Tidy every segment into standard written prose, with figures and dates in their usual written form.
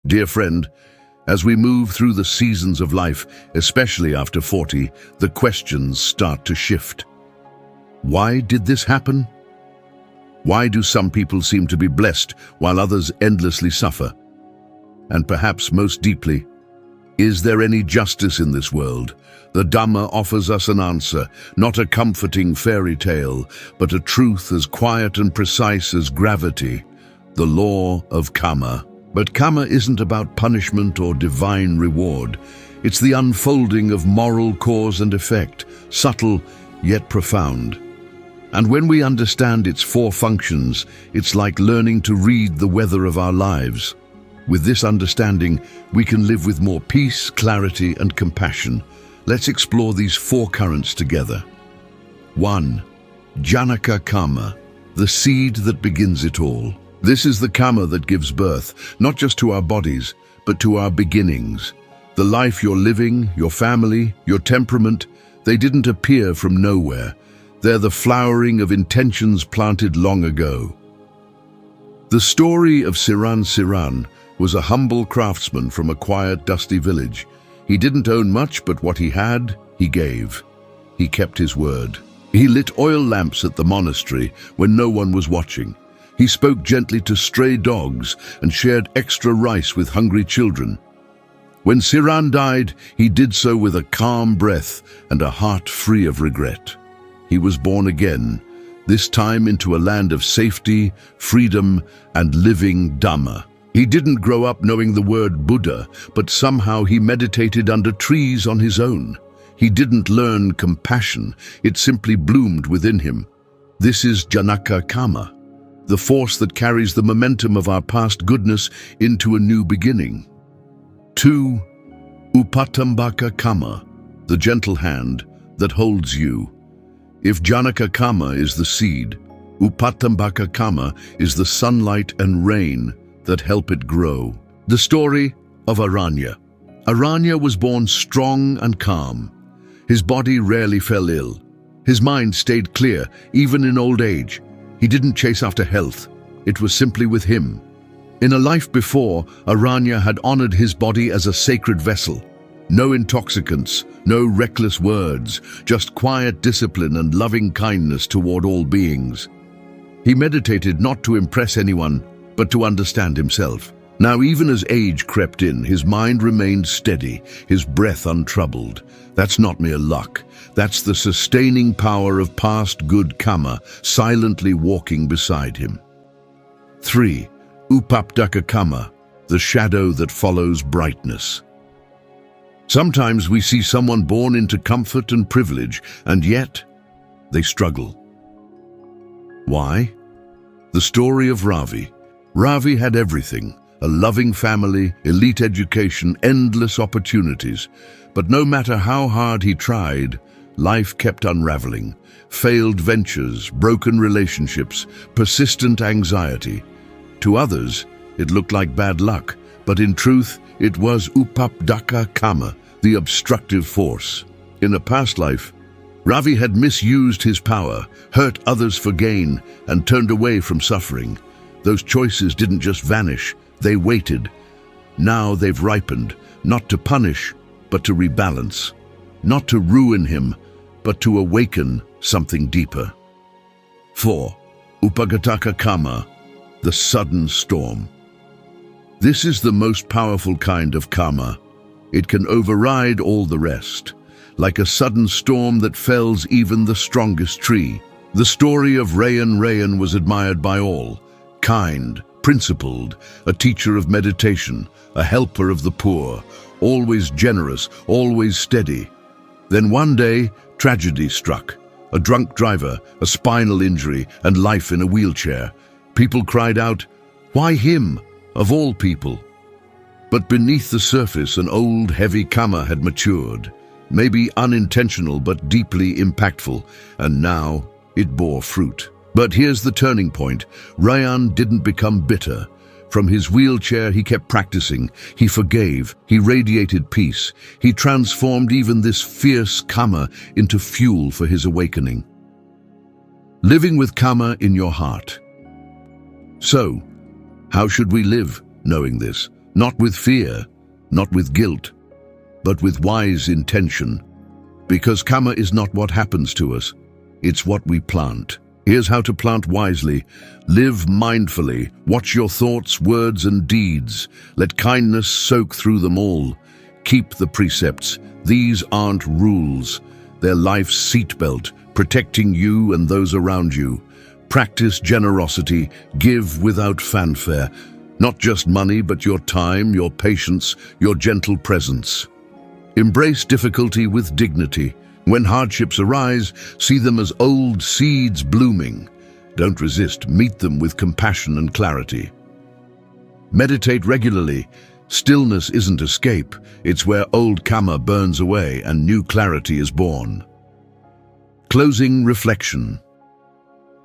Dear friend, as we move through the seasons of life, especially after 40, the questions start to shift. Why did this happen? Why do some people seem to be blessed while others endlessly suffer? And perhaps most deeply, is there any justice in this world? The Dhamma offers us an answer, not a comforting fairy tale, but a truth as quiet and precise as gravity, the law of Kamma. But Kamma isn't about punishment or divine reward. It's the unfolding of moral cause and effect, subtle yet profound. And when we understand its four functions, it's like learning to read the weather of our lives. With this understanding, we can live with more peace, clarity, and compassion. Let's explore these four currents together. 1. Janaka Kamma, the seed that begins it all. This is the Kamma that gives birth, not just to our bodies, but to our beginnings. The life you're living, your family, your temperament, they didn't appear from nowhere. They're the flowering of intentions planted long ago. The story of Siran was a humble craftsman from a quiet, dusty village. He didn't own much, but what he had, he gave. He kept his word. He lit oil lamps at the monastery when no one was watching. He spoke gently to stray dogs and shared extra rice with hungry children. When Siran died, he did so with a calm breath and a heart free of regret. He was born again, this time into a land of safety, freedom, and living Dhamma. He didn't grow up knowing the word Buddha, but somehow he meditated under trees on his own. He didn't learn compassion, it simply bloomed within him. This is Janaka Kamma, the force that carries the momentum of our past goodness into a new beginning. 2. Upatthambhaka Kamma, the gentle hand that holds you. If Janaka Kamma is the seed, Upatthambhaka Kamma is the sunlight and rain that help it grow. The story of Aranya. Aranya was born strong and calm. His body rarely fell ill. His mind stayed clear, even in old age. He didn't chase after health. It was simply with him. In a life before, Aranya had honored his body as a sacred vessel. No intoxicants, no reckless words, just quiet discipline and loving kindness toward all beings. He meditated not to impress anyone, but to understand himself. Now, even as age crept in, his mind remained steady, his breath untroubled. That's not mere luck. That's the sustaining power of past good Kamma, silently walking beside him. 3. Upapīḍaka Kamma, the shadow that follows brightness. Sometimes we see someone born into comfort and privilege, and yet they struggle. Why? The story of Ravi. Ravi had everything. A loving family, elite education, endless opportunities. But no matter how hard he tried, life kept unraveling. Failed ventures, broken relationships, persistent anxiety. To others, it looked like bad luck, but in truth, it was Upapīḍaka Kamma, the obstructive force. In a past life, Ravi had misused his power, hurt others for gain, and turned away from suffering. Those choices didn't just vanish, they waited. Now they've ripened, not to punish, but to rebalance. Not to ruin him, but to awaken something deeper. 4. Upaghātaka Kamma, the sudden storm. This is the most powerful kind of Kamma. It can override all the rest, like a sudden storm that fells even the strongest tree. The story of Rayan was admired by all. Kind, principled, a teacher of meditation, a helper of the poor, always generous, always steady. Then one day, tragedy struck. A drunk driver, a spinal injury, and life in a wheelchair. People cried out, "Why him, of all people?" But beneath the surface, an old, heavy Kamma had matured. Maybe unintentional, but deeply impactful, and now it bore fruit. But here's the turning point. Rayan didn't become bitter. From his wheelchair, he kept practicing. He forgave. He radiated peace. He transformed even this fierce Kamma into fuel for his awakening. Living with Kamma in your heart. So, how should we live knowing this? Not with fear, not with guilt, but with wise intention. Because karma is not what happens to us, it's what we plant. Here's how to plant wisely. Live mindfully. Watch your thoughts, words, and deeds. Let kindness soak through them all. Keep the precepts. These aren't rules. They're life's seatbelt, protecting you and those around you. Practice generosity. Give without fanfare. Not just money, but your time, your patience, your gentle presence. Embrace difficulty with dignity. When hardships arise, see them as old seeds blooming. Don't resist, meet them with compassion and clarity. Meditate regularly. Stillness isn't escape, it's where old karma burns away and new clarity is born. Closing reflection.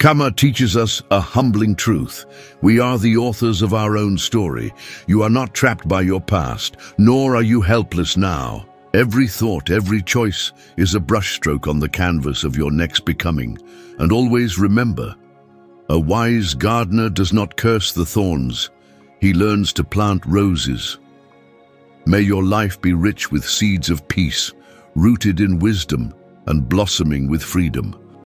Karma teaches us a humbling truth. We are the authors of our own story. You are not trapped by your past, nor are you helpless now. Every thought, every choice is a brushstroke on the canvas of your next becoming. And always remember, a wise gardener does not curse the thorns. He learns to plant roses. May your life be rich with seeds of peace, rooted in wisdom and blossoming with freedom.